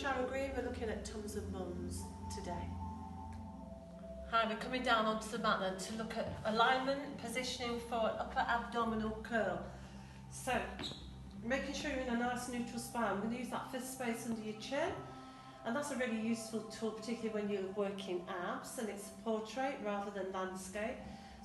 Sharon Green. We're looking at Tums and Mums today. Hi, we're coming down onto the mat then to look at alignment, positioning for an upper abdominal curl. So, making sure you're in a nice neutral spine. We're going to use that fist space under your chin, and that's a really useful tool, particularly when you're working abs and it's portrait rather than landscape.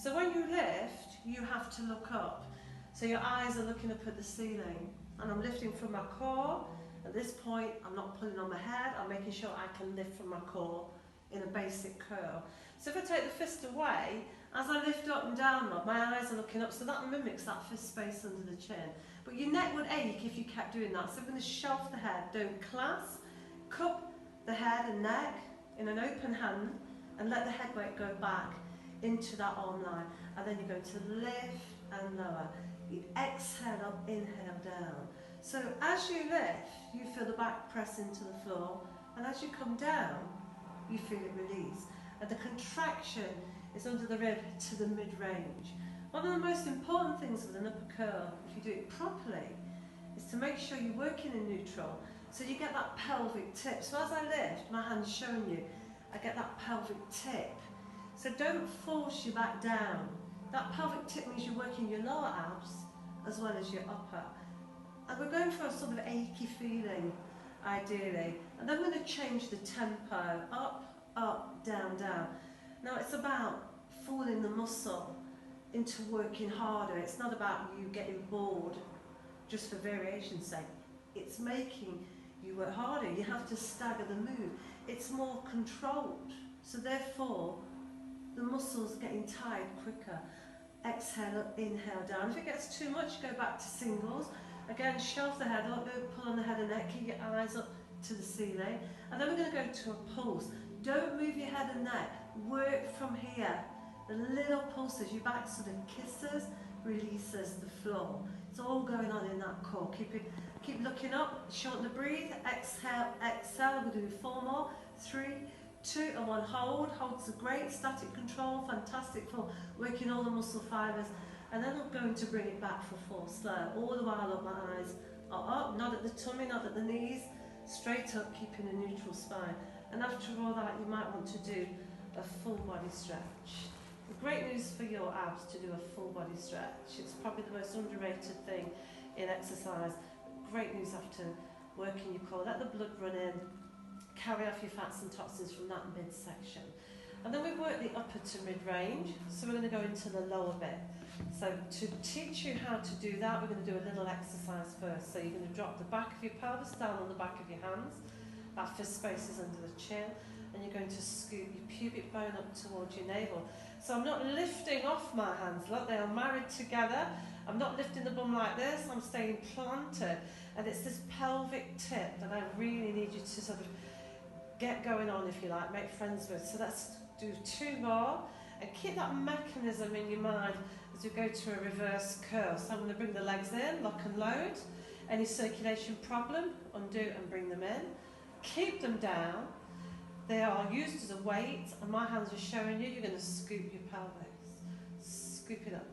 So when you lift, you have to look up. So your eyes are looking up at the ceiling, and I'm lifting from my core. At this point, I'm not pulling on my head, I'm making sure I can lift from my core in a basic curl. So if I take the fist away, as I lift up and down, my eyes are looking up, so that mimics that fist space under the chin. But your neck would ache if you kept doing that. So we're going to shelf the head, don't clasp, cup the head and neck in an open hand, and let the head weight go back into that arm line. And then you're going to lift and lower. You exhale up, inhale down. So as you lift, you feel the back press into the floor, and as you come down, you feel it release. And the contraction is under the rib to the mid-range. One of the most important things with an upper curl, if you do it properly, is to make sure you're working in neutral, so you get that pelvic tip. So as I lift, my hand's showing you, I get that pelvic tip. So don't force your back down. That pelvic tip means you're working your lower abs as well as your upper. And we're going for a sort of achy feeling, ideally. And then we're going to change the tempo, up, up, down, down. Now it's about fooling the muscle into working harder. It's not about you getting bored just for variation's sake. It's making you work harder. You have to stagger the move. It's more controlled. So therefore, the muscles getting tired quicker. Exhale up, inhale down. If it gets too much, go back to singles. Again, shelf the head up, don't pull on the head and neck, keep your eyes up to the ceiling. And then we're going to go to a pulse. Don't move your head and neck, work from here. The little pulses, your back sort of kisses, releases the floor. It's all going on in that core. Keep looking up, shorten the breathe, exhale, exhale. We're going to do 4 more, 3, 2 and 1, hold. Holds are great, static control, fantastic for working all the muscle fibers. And then I'm going to bring it back for 4, slow. All the while up, my eyes are up, not at the tummy, not at the knees, straight up, keeping a neutral spine. And after all that, you might want to do a full body stretch. The great news for your abs to do a full body stretch. It's probably the most underrated thing in exercise. Great news after working your core. Let the blood run in, carry off your fats and toxins from that midsection. And then we work the upper to mid-range, so we're going to go into the lower bit. So to teach you how to do that, we're going to do a little exercise first. So you're going to drop the back of your pelvis down on the back of your hands. That fist space is under the chin, and you're going to scoop your pubic bone up towards your navel. So I'm not lifting off my hands, look, they are married together. I'm not lifting the bum like this, I'm staying planted. And it's this pelvic tip that I really need you to sort of get going on, if you like, make friends with. So let's do 2 more, and keep that mechanism in your mind as we go to a reverse curl. So I'm going to bring the legs in, lock and load. Any circulation problem, undo and bring them in. Keep them down. They are used as a weight, and my hands are showing you, you're going to scoop your pelvis. Scoop it up.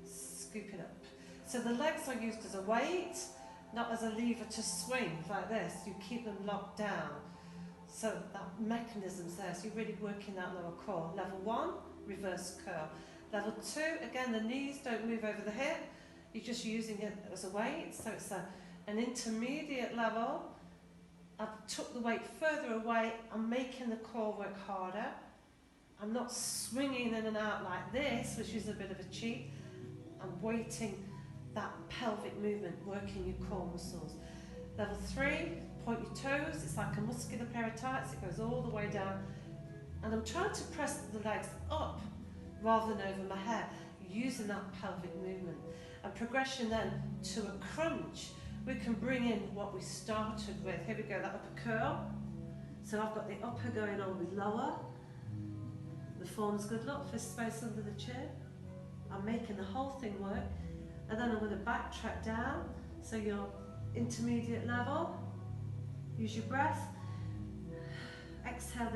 Scoop it up. So the legs are used as a weight, not as a lever to swing like this. You keep them locked down. So that mechanism's there, so you're really working that lower core. Level 1, reverse curl. Level 2, again, the knees don't move over the hip. You're just using it as a weight, so it's an intermediate level. I've took the weight further away, I'm making the core work harder. I'm not swinging in and out like this, which is a bit of a cheat. I'm weighting that pelvic movement, working your core muscles. Level 3, point your toes, it's like a muscular pair of tights, it goes all the way down. And I'm trying to press the legs up rather than over my head, using that pelvic movement. And progression then to a crunch. We can bring in what we started with. Here we go, that upper curl. So I've got the upper going on with lower. The form's good, look, fist space under the chin. I'm making the whole thing work. And then I'm going to backtrack down. So your intermediate level. Use your breath. Exhale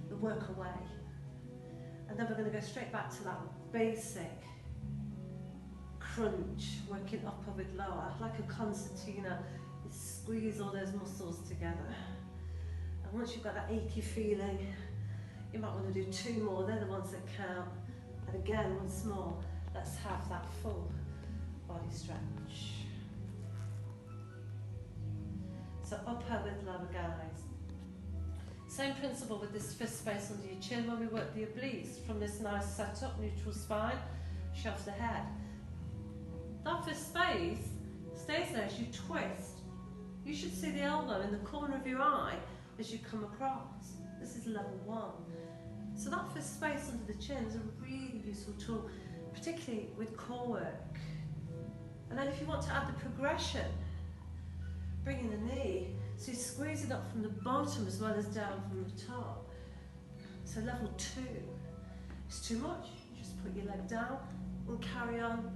the work away. And then we're going to go straight back to that basic crunch, working upper with lower, like a concertina. You squeeze all those muscles together. once you've got that achy feeling, you might want to do 2 more. They're the ones that count. And again, once more, let's have that full body stretch. So upper with lower, guys. Same principle with this fist space under your chin when we work the obliques. From this nice setup, neutral spine, shove the head. That fist space stays there as you twist. You should see the elbow in the corner of your eye as you come across. This is level 1. So that fist space under the chin is a really useful tool, particularly with core work. And then if you want to add the progression, bringing the knee, so you squeeze it up from the bottom as well as down from the top. So level 2. It's too much, you just put your leg down and carry on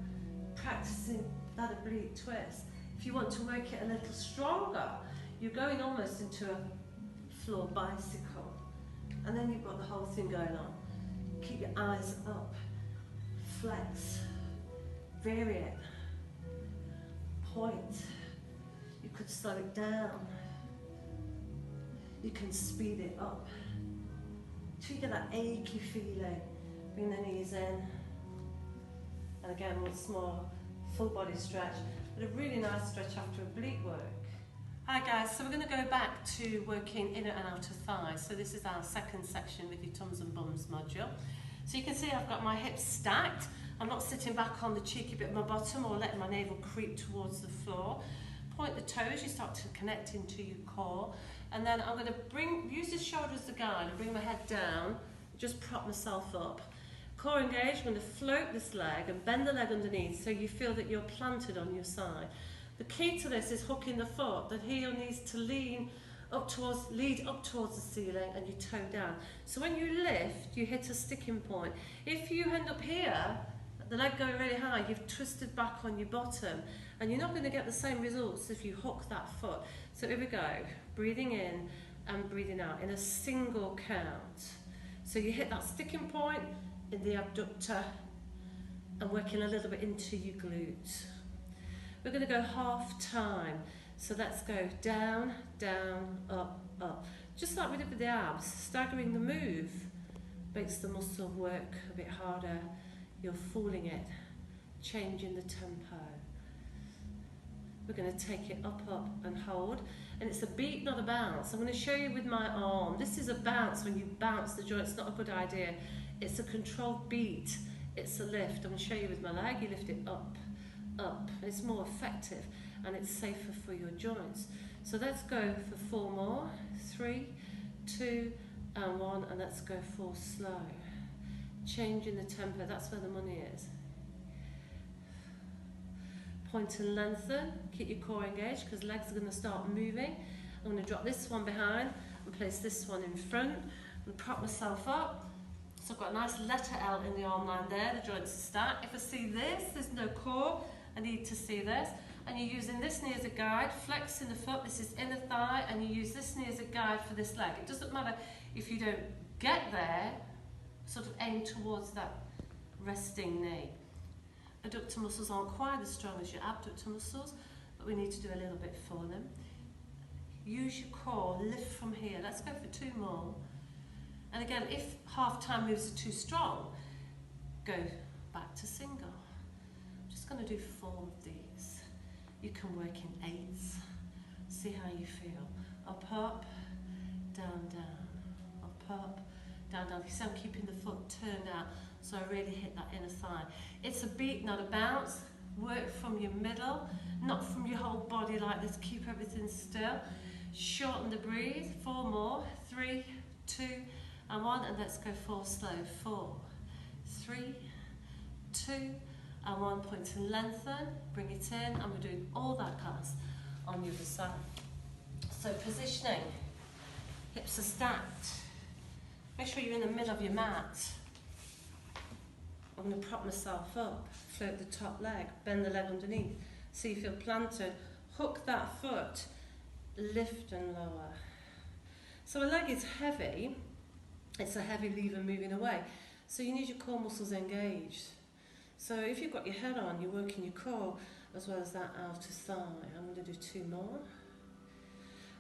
practicing that oblique twist. If you want to work it a little stronger, you're going almost into a floor bicycle. And then you've got the whole thing going on. Keep your eyes up, flex, vary it, point. You could slow it down. You can speed it up. Till you get that achy feeling. Bring the knees in. And again, once more, full body stretch. But a really nice stretch after oblique work. Hi guys, so we're going to go back to working inner and outer thighs. So this is our second section with your Tums and Bums module. So you can see I've got my hips stacked. I'm not sitting back on the cheeky bit of my bottom or letting my navel creep towards the floor. Point the toes, you start to connect into your core. And then I'm going to use this shoulder as the guide and bring my head down, just prop myself up. Core engaged, I'm going to float this leg and bend the leg underneath so you feel that you're planted on your side. The key to this is hooking the foot. The heel needs to lead up towards the ceiling and your toe down. So when you lift, you hit a sticking point. If you end up here, the leg going really high, you've twisted back on your bottom and you're not going to get the same results if you hook that foot. So here we go, breathing in and breathing out in a single count. So you hit that sticking point in the abductor and working a little bit into your glutes. We're going to go half time. So let's go down, down, up, up. Just like we did with the abs, staggering the move makes the muscle work a bit harder. You're fooling it, changing the tempo. We're going to take it up, up and hold. And it's a beat, not a bounce. I'm going to show you with my arm. This is a bounce. When you bounce the joint, it's not a good idea. It's a controlled beat. It's a lift. I'm going to show you with my leg. You lift it up, up. It's more effective and it's safer for your joints. So let's go for 4 more. 3, 2 and 1, and let's go 4 slow. Changing the tempo, that's where the money is. Point and lengthen, keep your core engaged because legs are going to start moving. I'm going to drop this one behind and place this one in front and prop myself up. So I've got a nice letter L in the arm line there, the joints are stacked. If I see this, there's no core, I need to see this. And you're using this knee as a guide, flexing the foot, this is inner thigh, and you use this knee as a guide for this leg. It doesn't matter if you don't get there, sort of aim towards that resting knee. Adductor muscles aren't quite as strong as your abductor muscles, but we need to do a little bit for them. Use your core, lift from here. Let's go for 2 more. And again, if half time moves are too strong, go back to single. I'm just going to do 4 of these. You can work in 8s. See how you feel. Up, up, down, down. Up, up, down, down. You see I'm keeping the foot turned out, so I really hit that inner thigh. It's a beat, not a bounce. Work from your middle, not from your whole body like this. Keep everything still. Shorten the breathe. 4 more. 3, 2 and 1, and let's go 4 slow. 4, 3, 2 and 1. Point and lengthen. Bring it in, and we're doing all that class on the other side. So positioning. Hips are stacked. Make sure you're in the middle of your mat. I'm going to prop myself up, float the top leg, bend the leg underneath, so you feel planted. Hook that foot, lift and lower. So a leg is heavy, it's a heavy lever moving away, so you need your core muscles engaged. So if you've got your head on, you're working your core as well as that outer thigh. I'm going to do 2 more.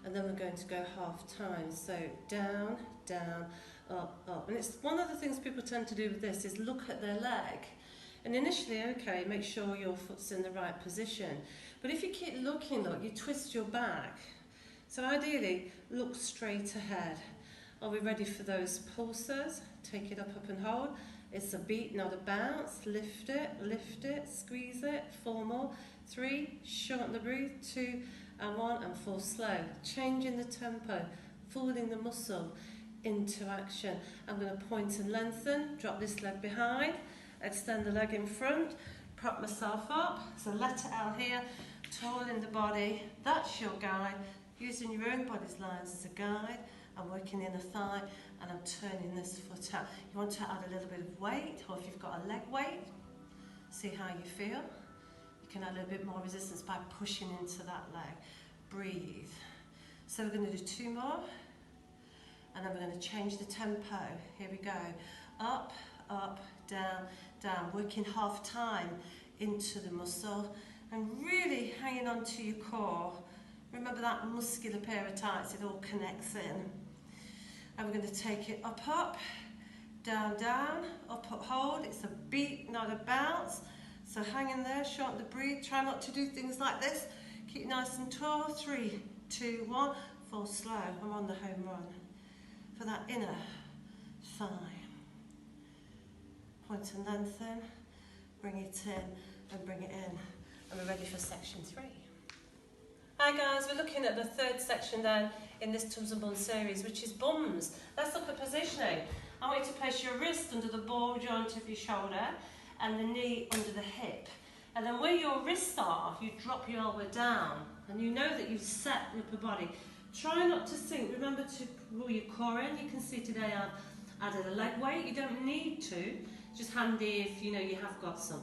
and then we're going to go half time. So down, down, up, up. And it's one of the things people tend to do with this is look at their leg. And initially, okay, make sure your foot's in the right position. But if you keep looking, look, you twist your back. So ideally, look straight ahead. Are we ready for those pulses? Take it up, up and hold. It's a beat, not a bounce. Lift it, squeeze it. 4 more. 3, shorten the breathe. 2 and 1 and 4 slow. Changing the tempo, folding the muscle into action. I'm going to point and lengthen, drop this leg behind, extend the leg in front, prop myself up. So letter L here, tall in the body. That's your guide. Using your own body's lines as a guide. I'm working in the thigh and I'm turning this foot out. You want to add a little bit of weight, or if you've got a leg weight, see how you feel. You can add a little bit more resistance by pushing into that leg. Breathe. So we're going to do 2 more, and then we're going to change the tempo. Here we go. Up, up, down, down. Working half time into the muscle and really hanging on to your core. Remember that muscular pair of tights, it all connects in. And we're going to take it up, up, down, down, up, up, hold. It's a beat, not a bounce. So hang in there, shorten the breathe. Try not to do things like this. Keep nice and tall. 3, 2, 1. Fall slow. I'm on the home run. For that inner thigh. Point and lengthen. Bring it in and bring it in. And we're ready for section 3. Hi guys, we're looking at the 3rd section then in this Tums and Buns series, which is bums. Let's look at positioning. I want you to place your wrist under the ball joint of your shoulder and the knee under the hip. And then where your wrists are, you drop your elbow down. And you know that you've set your upper body. Try not to sink. Remember to roll your core in. You can see today I've added a leg weight. You don't need to. Just handy if you know you have got some.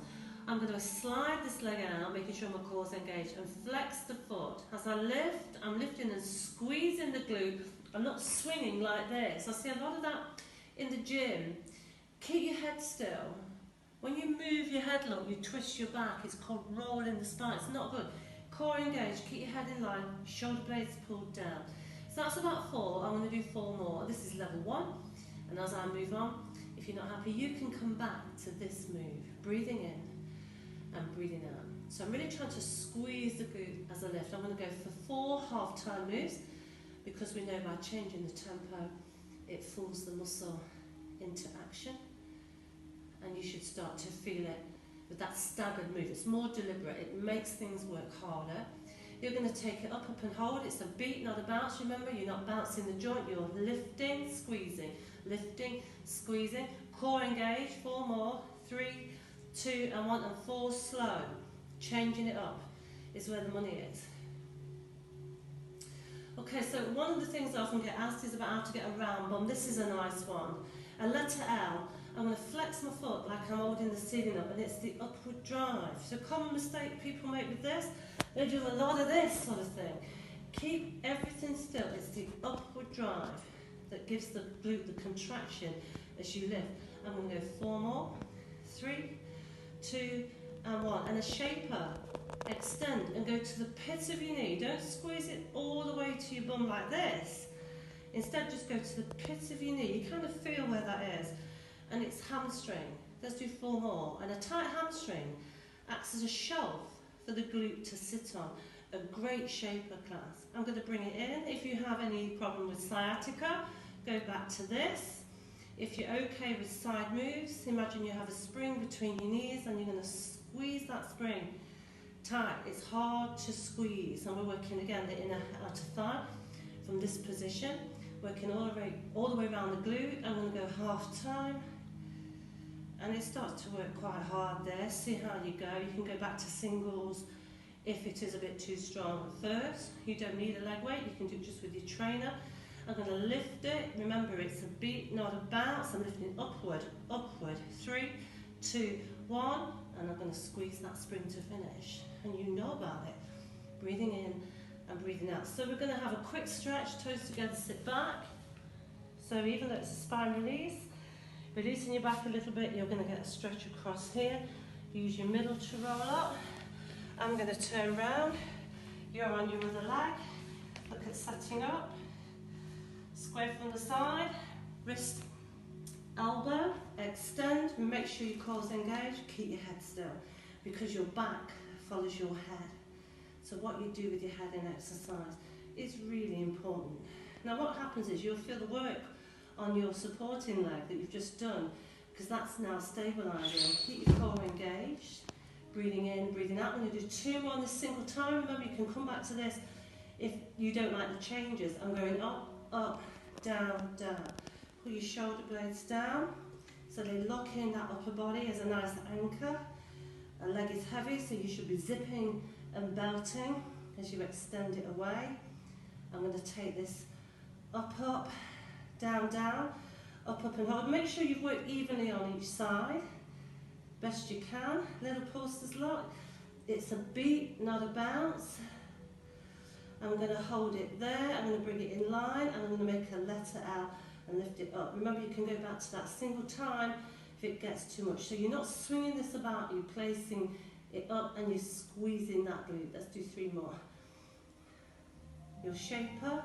I'm going to slide this leg out, making sure my core's engaged, and flex the foot. As I lift, I'm lifting and squeezing the glute. I'm not swinging like this. I see a lot of that in the gym. Keep your head still. When you move your head, look, you twist your back. It's called rolling the spine. It's not good. Core engaged. Keep your head in line. Shoulder blades pulled down. So that's about 4. I'm going to do 4 more. This is level 1. And as I move on, if you're not happy, you can come back to this move. Breathing in and breathing out. So I'm really trying to squeeze the glute as I lift. I'm going to go for 4 half-time moves because we know by changing the tempo, it fools the muscle into action. And you should start to feel it with that staggered move. It's more deliberate. It makes things work harder. You're going to take it up, up and hold. It's a beat, not a bounce. Remember, you're not bouncing the joint. You're lifting, squeezing, lifting, squeezing. Core engaged. 4 more. 3, 2 and 1 and 4 slow. Changing it up is where the money is. Okay, so one of the things I often get asked is about how to get a round bum. This is a nice one. A letter L. I'm going to flex my foot like I'm holding the ceiling up, and it's the upward drive. So common mistake people make with this, they do a lot of this sort of thing. Keep everything still. It's the upward drive that gives the glute the contraction as you lift. I'm going to go 4 more. 3, 2 and 1. And a shaper. Extend and go to the pit of your knee. Don't squeeze it all the way to your bum like this. Instead, just go to the pit of your knee. You kind of feel where that is. And it's hamstring. Let's do 4 more. And a tight hamstring acts as a shelf for the glute to sit on. A great shaper class. I'm going to bring it in. If you have any problem with sciatica, go back to this. If you're okay with side moves, imagine you have a spring between your knees and you're going to squeeze that spring tight. It's hard to squeeze. And we're working again the inner outer thigh from this position. Working all the way around the glute. I'm going to go half time. And it starts to work quite hard there. See how you go. You can go back to singles if it is a bit too strong at first. You don't need a leg weight. You can do it just with your trainer. I'm going to lift it. Remember, it's a beat, not a bounce. I'm lifting upward, upward. 3, 2, 1. And I'm going to squeeze that spring to finish. And you know about it. Breathing in and breathing out. So we're going to have a quick stretch. Toes together, sit back. So even though it's a spine release, releasing your back a little bit, you're going to get a stretch across here. Use your middle to roll up. I'm going to turn round. You're on your other leg. look at setting up. Square from the side, wrist, elbow, extend, make sure your core's engaged, keep your head still, because your back follows your head. So what you do with your head in exercise is really important. Now what happens is you'll feel the work on your supporting leg that you've just done, because that's now stabilising. Keep your core engaged, breathing in, breathing out. I'm going to do 2 more in this single time. Remember, you can come back to this if you don't like the changes. I'm going up, up, down, down. Pull your shoulder blades down so they lock in that upper body as a nice anchor. A leg is heavy, so you should be zipping and belting as you extend it away. I'm going to take this up, up, down, down, up, up and hold. Make sure you've worked evenly on each side, best you can. Little pulses lock. It's a beat, not a bounce. I'm going to hold it there, I'm going to bring it in line, and I'm going to make a letter L and lift it up. Remember, you can go back to that single time if it gets too much. So you're not swinging this about, you're placing it up and you're squeezing that glute. Let's do 3 more. Your shaper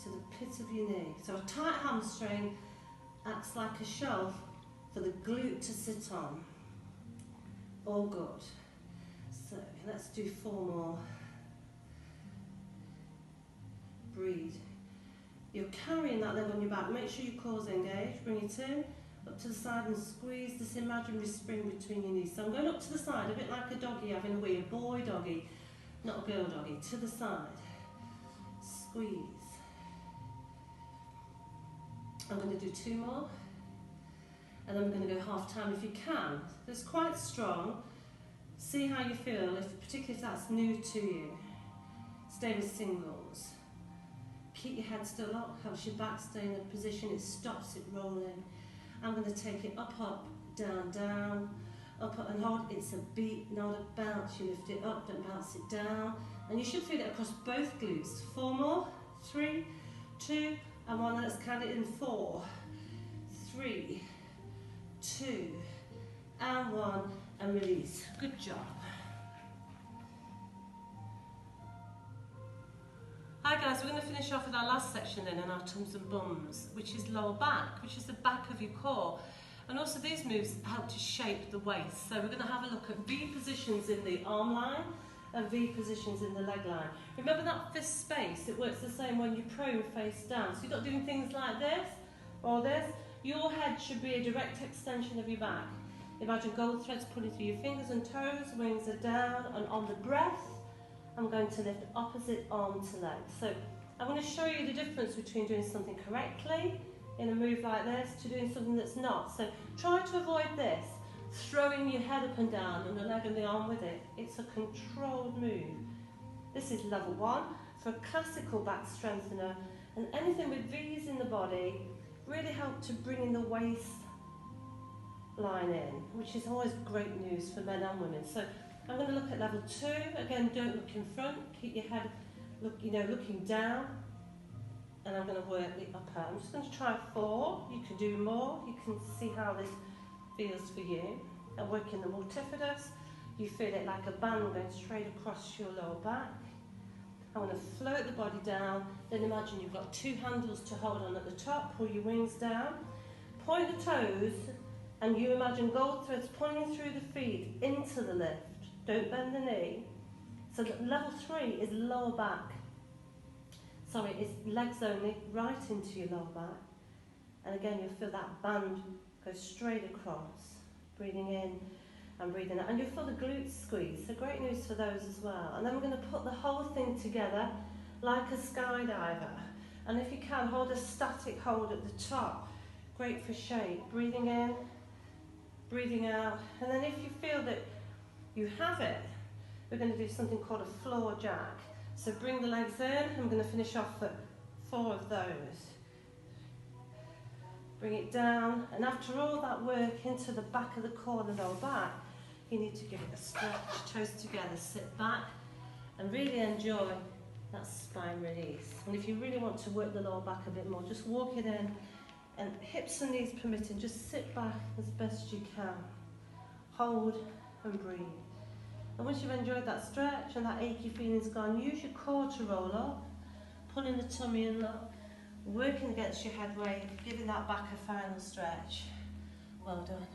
to the pit of your knee. So a tight hamstring acts like a shelf for the glute to sit on. All good. So let's do 4 more. Breathe. You're carrying that leg on your back. Make sure your core's engaged. Bring it in, up to the side and squeeze this imaginary spring between your knees. So I'm going up to the side, a bit like a doggy having a wee, a boy doggy, not a girl doggy. To the side. Squeeze. I'm going to do 2 more. And then we're going to go half time if you can. It's quite strong. See how you feel, particularly if that's new to you. Stay with singles. Keep your head still up, helps your back stay in a position, it stops it rolling. I'm going to take it up, up, down, down, up, up and hold. It's a beat, not a bounce. You lift it up, don't bounce it down. And you should feel it across both glutes. 4 more, 3, 2, and 1. Let's count it in 4, 3, 2, and 1, and release. Good job. Hi guys, we're going to finish off with our last section then in our tums and bums, which is lower back, which is the back of your core. And also these moves help to shape the waist. So we're going to have a look at V positions in the arm line and V positions in the leg line. Remember that fist space, it works the same when you're prone face down. So you're not doing things like this or this. Your head should be a direct extension of your back. Imagine gold threads pulling through your fingers and toes, wings are down, and on the breath, I'm going to lift opposite arm to leg. So I'm going to show you the difference between doing something correctly in a move like this to doing something that's not. So try to avoid this, throwing your head up and down and the leg and the arm with it. It's a controlled move. This is level 1 for a classical back strengthener, and anything with V's in the body really help to bring in the waist line in, which is always great news for men and women. So I'm going to look at level 2. Again, don't look in front. Keep your head, looking down. And I'm going to work the upper. I'm just going to try 4. You can do more. You can see how this feels for you. I'm working the multifidus. You feel it like a band going straight across your lower back. I'm going to float the body down. Then imagine you've got 2 handles to hold on at the top. Pull your wings down. Point the toes. And you imagine gold threads pulling through the feet into the lift. Don't bend the knee. So level 3 is lower back. Sorry, it's legs only, right into your lower back. And again, you'll feel that band go straight across. Breathing in and breathing out. And you'll feel the glutes squeeze. So great news for those as well. And then we're going to put the whole thing together like a skydiver. And if you can, hold a static hold at the top. Great for shape. Breathing in, breathing out. And then if you feel that you have it, we're going to do something called a floor jack. So bring the legs in. I'm going to finish off at 4 of those. Bring it down, and after all that work into the back of the core and the lower back, you need to give it a stretch, toes together, sit back, and really enjoy that spine release. And if you really want to work the lower back a bit more, just walk it in, and hips and knees permitting, just sit back as best you can. Hold and breathe. And once you've enjoyed that stretch and that achy feeling's gone, use your core to roll up pulling the tummy in, look, working against your head weight, giving that back a final stretch. Well done.